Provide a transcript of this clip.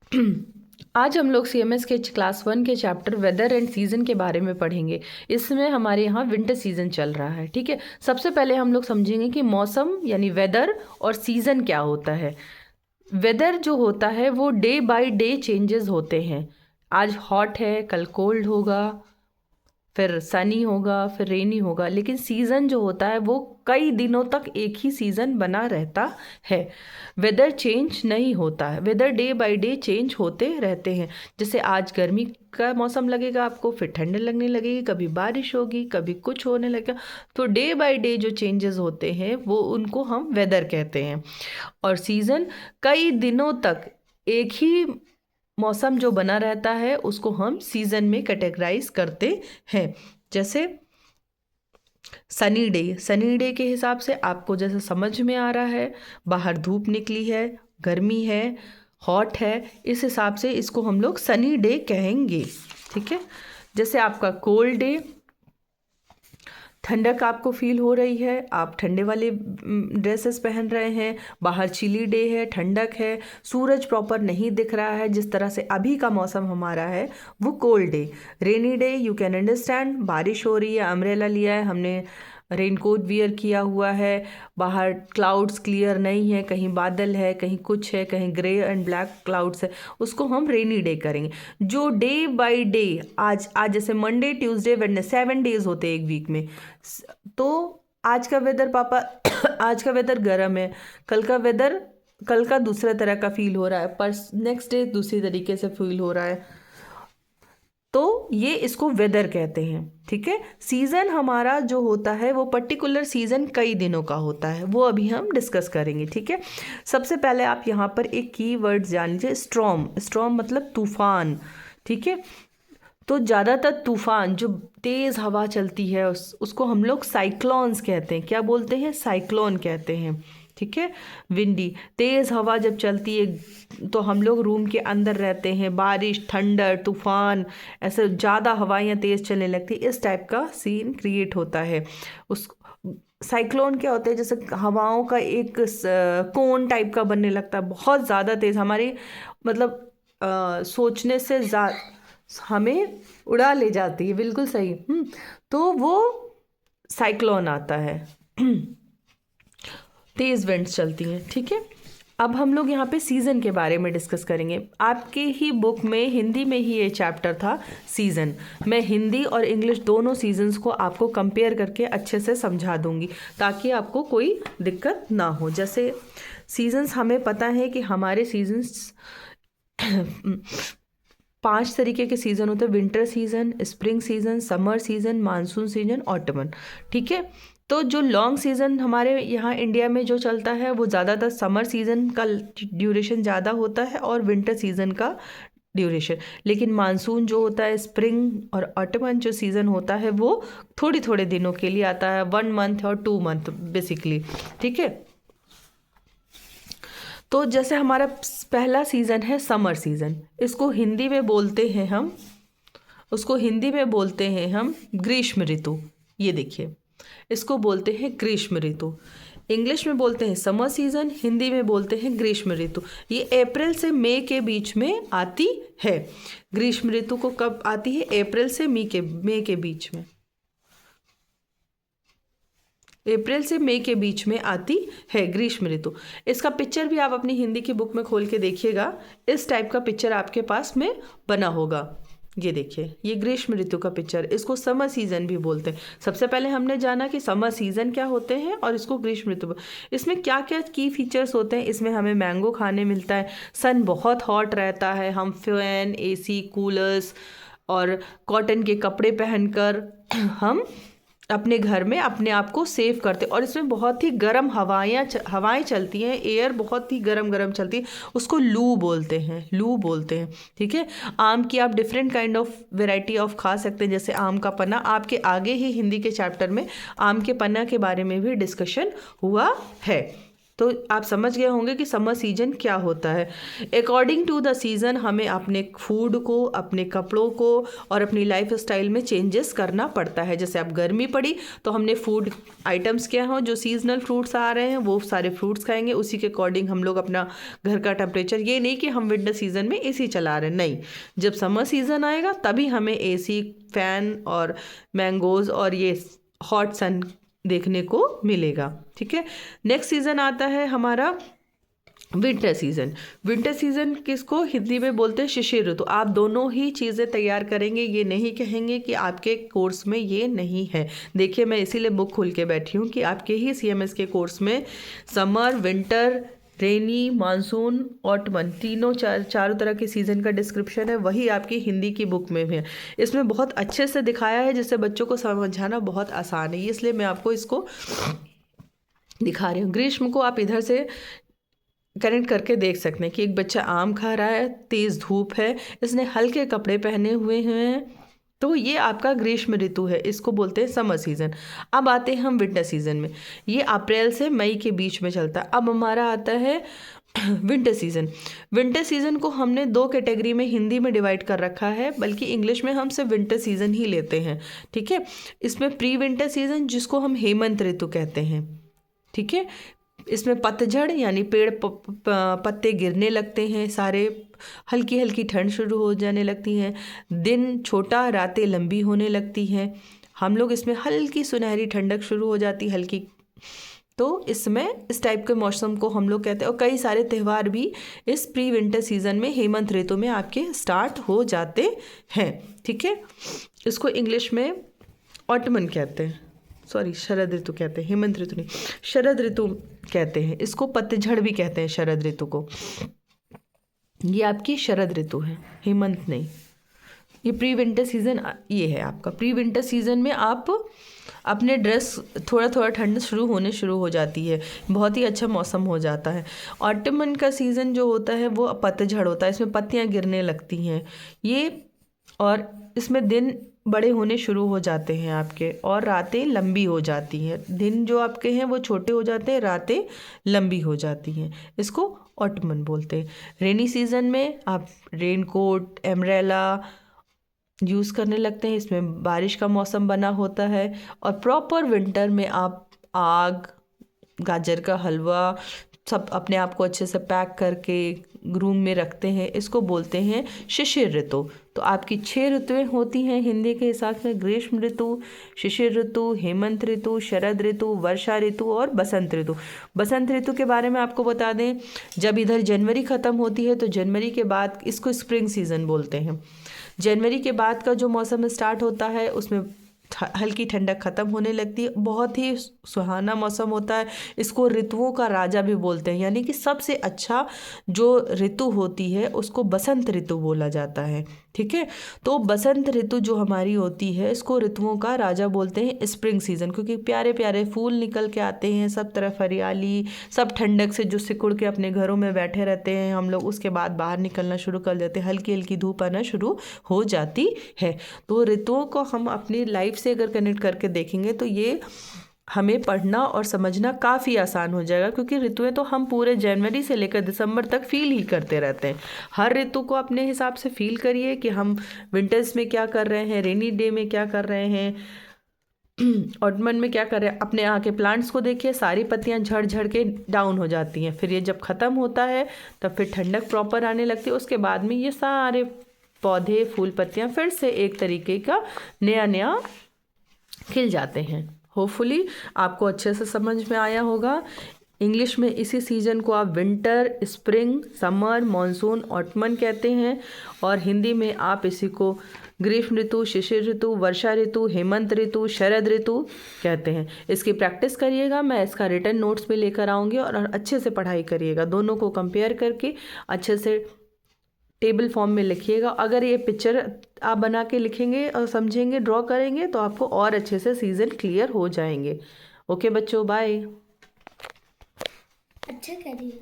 आज हम लोग CMS के क्लास 1 के चैप्टर वेदर एंड सीजन के बारे में पढ़ेंगे। इसमें हमारे यहाँ विंटर सीजन चल रहा है, ठीक है। सबसे पहले हम लोग समझेंगे कि मौसम यानी वेदर और सीजन क्या होता है। वेदर जो होता है वो डे बाय डे चेंजेस होते हैं। आज हॉट है, कल कोल्ड होगा, फिर सनी होगा, फिर रेनी होगा। लेकिन सीज़न जो होता है वो कई दिनों तक एक ही सीज़न बना रहता है। वेदर चेंज नहीं होता है, weather day by day change होते रहते हैं। जैसे आज गर्मी का मौसम लगेगा आपको, फिर ठंड लगने लगेगी, कभी बारिश होगी, कभी कुछ होने लगेगा। तो डे बाय डे जो चेंजेस होते हैं वो उनको हम वेदर कहते हैं। और सीज़न कई दिनों तक एक ही मौसम जो बना रहता है उसको हम सीजन में कैटेगराइज करते हैं। जैसे सनी डे के हिसाब से आपको जैसे समझ में आ रहा है, बाहर धूप निकली है, गर्मी है, हॉट है, इस हिसाब से इसको हम लोग सनी डे कहेंगे, ठीक है। जैसे आपका कोल्ड डे, ठंडक आपको फील हो रही है, आप ठंडे वाले ड्रेसेस पहन रहे हैं, बाहर चिली डे है, ठंडक है, सूरज प्रॉपर नहीं दिख रहा है, जिस तरह से अभी का मौसम हमारा है वो cold day. Rainy day you can understand, बारिश हो रही है, अम्ब्रेला लिया है हमने, रेनकोट वियर किया हुआ है, बाहर क्लाउड्स क्लियर नहीं है, कहीं बादल है, कहीं कुछ है, कहीं ग्रे एंड ब्लैक क्लाउड्स है, उसको हम रेनी डे करेंगे। जो डे बाय डे आज आज जैसे मंडे ट्यूसडे वेडनेसडे 7 डेज होते हैं एक वीक में। तो आज का वेदर पापा आज का वेदर गर्म है, कल का दूसरा तरह का फील हो रहा है, पर नेक्स्ट डे दूसरी तरीके से फील हो रहा है। तो ये इसको वेदर कहते हैं, ठीक है। सीज़न हमारा जो होता है वो पर्टिकुलर सीज़न कई दिनों का होता है, वो अभी हम डिस्कस करेंगे, ठीक है। सबसे पहले आप यहाँ पर एक की वर्ड जान लीजिए, स्ट्रॉम। स्ट्रॉम मतलब तूफान, ठीक है। तो ज़्यादातर तूफान जो तेज़ हवा चलती है उसको हम लोग साइक्लोन्स कहते हैं। क्या बोलते हैं? साइक्लोन कहते हैं, ठीक है। विंडी, तेज़ हवा जब चलती है तो हम लोग रूम के अंदर रहते हैं, बारिश, ठंडर, तूफान, ऐसे ज़्यादा हवाएं तेज़ चलने लगती, इस टाइप का सीन क्रिएट होता है। उस साइक्लोन क्या होता है? जैसे हवाओं का एक कोन टाइप का बनने लगता है, बहुत ज़्यादा तेज़, हमारी मतलब सोचने से हमें उड़ा ले जाती है, बिल्कुल सही। तो वो साइक्लोन आता है। तेज विंड्स चलती हैं, ठीक है। अब हम लोग यहाँ पे सीज़न के बारे में डिस्कस करेंगे। आपके ही बुक में हिंदी में ही ये चैप्टर था सीज़न। मैं हिंदी और इंग्लिश दोनों सीजन्स को आपको कंपेयर करके अच्छे से समझा दूंगी ताकि आपको कोई दिक्कत ना हो। जैसे सीजन्स हमें पता है कि हमारे सीजन्स 5 तरीके के सीज़न होते हैं: winter season, spring season, summer season, monsoon season, ottoman, ठीक है। तो जो लॉन्ग सीज़न हमारे यहाँ इंडिया में जो चलता है वो ज़्यादातर समर सीज़न का ड्यूरेशन ज़्यादा होता है और विंटर सीज़न का ड्यूरेशन। लेकिन मानसून जो होता है, स्प्रिंग और ऑटमन जो सीज़न होता है वो थोड़ी थोड़े दिनों के लिए आता है, 1 मंथ और 2 मंथ बेसिकली, ठीक है। तो जैसे हमारा पहला सीज़न है समर सीज़न, इसको हिंदी में बोलते हैं हम ग्रीष्म ऋतु। ये देखिए, इसको बोलते हैं ग्रीष्म ऋतु। इंग्लिश में बोलते हैं समर सीज़न, हिंदी में बोलते हैं ग्रीष्म ऋतु। ये अप्रैल से मई के बीच में आती है। ग्रीष्म ऋतु को कब आती है? अप्रैल से मई के बीच में, अप्रैल से मई के बीच में आती है ग्रीष्म ऋतु। इसका पिक्चर भी आप अपनी हिंदी की बुक में खोल के देखिएगा, इस टाइप का पिक्चर आपके पास में बना होगा। ये देखिए, ये ग्रीष्म ऋतु का पिक्चर, इसको समर सीजन भी बोलते हैं। सबसे पहले हमने जाना कि समर सीजन क्या होते हैं और इसको ग्रीष्म ऋतु। इसमें क्या क्या की फीचर्स होते हैं? इसमें हमें मैंगो खाने मिलता है, सन बहुत हॉट रहता है, हम फैन, AC, कूलर्स और कॉटन के कपड़े पहनकर हम अपने घर में अपने आप को सेव करते। और इसमें बहुत ही गर्म हवाएं चलती हैं, एयर बहुत ही गर्म चलती है, उसको लू बोलते हैं, ठीक है। आम की आप different kind of variety of खा सकते हैं, जैसे आम का पन्ना। आपके आगे ही हिंदी के चैप्टर में आम के पन्ना के बारे में भी डिस्कशन हुआ है। तो आप समझ गए होंगे कि समर सीजन क्या होता है। अकॉर्डिंग टू द सीज़न हमें अपने फूड को, अपने कपड़ों को और अपनी लाइफ स्टाइल में चेंजेस करना पड़ता है। जैसे अब गर्मी पड़ी तो हमने फूड आइटम्स क्या हो, जो सीजनल फ्रूट्स आ रहे हैं वो सारे फ्रूट्स खाएंगे, उसी के अकॉर्डिंग हम लोग अपना घर का टेम्परेचर, ये नहीं कि हम विंटर सीजन में एसी चला रहे हैं, नहीं, जब समर सीजन आएगा तभी हमें एसी, फैन और मैंगोज़ और ये हॉट सन देखने को मिलेगा। ठीक है, नेक्स्ट सीज़न आता है हमारा विंटर सीज़न। विंटर सीज़न किसको हिंदी में बोलते हैं शिशिर ऋतु। आप दोनों ही चीज़ें तैयार करेंगे, ये नहीं कहेंगे कि आपके कोर्स में ये नहीं है। देखिए मैं इसीलिए बुक खोल के बैठी हूँ कि आपके ही CMS के कोर्स में समर, विंटर, रेनी, मानसून, ऑटमन, तीनों चारों तरह के सीज़न का डिस्क्रिप्शन है, वही आपकी हिंदी की बुक में है। इसमें बहुत अच्छे से दिखाया है जिससे बच्चों को समझाना बहुत आसान है, इसलिए मैं आपको इसको दिखा रही हूँ। ग्रीष्म को आप इधर से कनेक्ट करके देख सकते हैं कि एक बच्चा आम खा रहा है, तेज़ धूप है, इसने हल्के कपड़े पहने हुए हैं, तो ये आपका ग्रीष्म ऋतु है, इसको बोलते हैं समर सीज़न। अब आते हैं हम विंटर सीज़न में, ये अप्रैल से मई के बीच में चलता है। अब हमारा आता है विंटर सीज़न। विंटर सीज़न को हमने 2 कैटेगरी में हिंदी में डिवाइड कर रखा है, बल्कि इंग्लिश में हम सिर्फ विंटर सीज़न ही लेते हैं। ठीक है, इसमें प्री विंटर सीज़न जिसको हम हेमंत ऋतु कहते हैं। ठीक है, इसमें पतझड़ यानी पेड़ पत्ते गिरने लगते हैं, सारे हल्की हल्की ठंड शुरू हो जाने लगती हैं, दिन छोटा, रातें लंबी होने लगती हैं, हम लोग इसमें हल्की सुनहरी ठंडक शुरू हो जाती हल्की। तो इसमें इस टाइप के मौसम को हम लोग कहते हैं। और कई सारे त्यौहार भी इस प्री विंटर सीज़न में हेमंत ऋतु में आपके स्टार्ट हो जाते हैं। ठीक है, इसको इंग्लिश में ऑटमन कहते हैं, सॉरी शरद ऋतु कहते हैं, हेमंत ऋतु नहीं, शरद ऋतु कहते हैं। इसको पतझड़ भी कहते हैं शरद ऋतु को। ये आपकी शरद ऋतु है, हेमंत नहीं। ये प्री विंटर सीज़न ये है आपका। प्री विंटर सीज़न में आप अपने ड्रेस थोड़ा थोड़ा ठंड शुरू हो जाती है, बहुत ही अच्छा मौसम हो जाता है। ऑटमन का सीज़न जो होता है वो पतझड़ होता है, इसमें पत्तियाँ गिरने लगती हैं ये, और इसमें दिन बड़े होने शुरू हो जाते हैं आपके, और रातें लंबी हो जाती हैं। दिन जो आपके हैं वो छोटे हो जाते हैं, रातें लंबी हो जाती हैं, इसको ऑटमन बोलते हैं। रेनी सीज़न में आप रेनकोट, एम्ब्रेला यूज़ करने लगते हैं, इसमें बारिश का मौसम बना होता है। और प्रॉपर विंटर में आप आग, गाजर का हलवा सब अपने आप को अच्छे से पैक करके रूम में रखते हैं, इसको बोलते हैं शिशिर ऋतु। तो आपकी 6 ऋतुएं होती हैं हिंदी के हिसाब से, ग्रीष्म ऋतु, शिशिर ऋतु, हेमंत ऋतु, शरद ऋतु, वर्षा ऋतु और बसंत ऋतु। बसंत ऋतु के बारे में आपको बता दें, जब इधर जनवरी ख़त्म होती है तो जनवरी के बाद इसको स्प्रिंग सीज़न बोलते हैं। जनवरी के बाद का जो मौसम स्टार्ट होता है उसमें हल्की ठंडक ख़त्म होने लगती है, बहुत ही सुहाना मौसम होता है। इसको ऋतुओं का राजा भी बोलते हैं, यानी कि सबसे अच्छा जो ऋतु होती है उसको बसंत ऋतु बोला जाता है। ठीक है, तो बसंत ऋतु जो हमारी होती है इसको ऋतुओं का राजा बोलते हैं स्प्रिंग सीज़न, क्योंकि प्यारे प्यारे फूल निकल के आते हैं, सब तरफ हरियाली, सब ठंडक से जो सिकुड़ के अपने घरों में बैठे रहते हैं हम लोग, उसके बाद बाहर निकलना शुरू कर देते हैं, हल्की हल्की धूप आना शुरू हो जाती है। तो ऋतुओं को हम अपनी लाइफ से अगर कनेक्ट करके देखेंगे तो ये हमें पढ़ना और समझना काफ़ी आसान हो जाएगा, क्योंकि ऋतुएं तो हम पूरे जनवरी से लेकर दिसंबर तक फील ही करते रहते हैं। हर ऋतु को अपने हिसाब से फील करिए कि हम विंटर्स में क्या कर रहे हैं, रेनी डे में क्या कर रहे हैं, ऑटमन में क्या कर रहे हैं। अपने यहाँ के प्लांट्स को देखिए, सारी पत्तियाँ झड़ झड़ के डाउन हो जाती हैं, फिर ये जब ख़त्म होता है तब फिर ठंडक प्रॉपर आने लगती है, उसके बाद में ये सारे पौधे, फूल, पत्तियाँ फिर से एक तरीके का नया नया खिल जाते हैं। होपफुली आपको अच्छे से समझ में आया होगा। इंग्लिश में इसी सीज़न को आप winter, spring, summer, monsoon, ottoman कहते हैं, और हिंदी में आप इसी को ग्रीष्म ऋतु, शिशिर ऋतु, वर्षा ऋतु, हेमंत ऋतु, शरद ऋतु कहते हैं। इसकी प्रैक्टिस करिएगा, मैं इसका रिटन नोट्स भी लेकर आऊँगी, और अच्छे से पढ़ाई करिएगा, दोनों को कंपेयर करके अच्छे से टेबल फॉर्म में लिखिएगा। अगर ये पिक्चर आप बना के लिखेंगे और समझेंगे, ड्रॉ करेंगे, तो आपको और अच्छे से सीज़न क्लियर हो जाएंगे। ओके बच्चों, बाय। अच्छा करिए।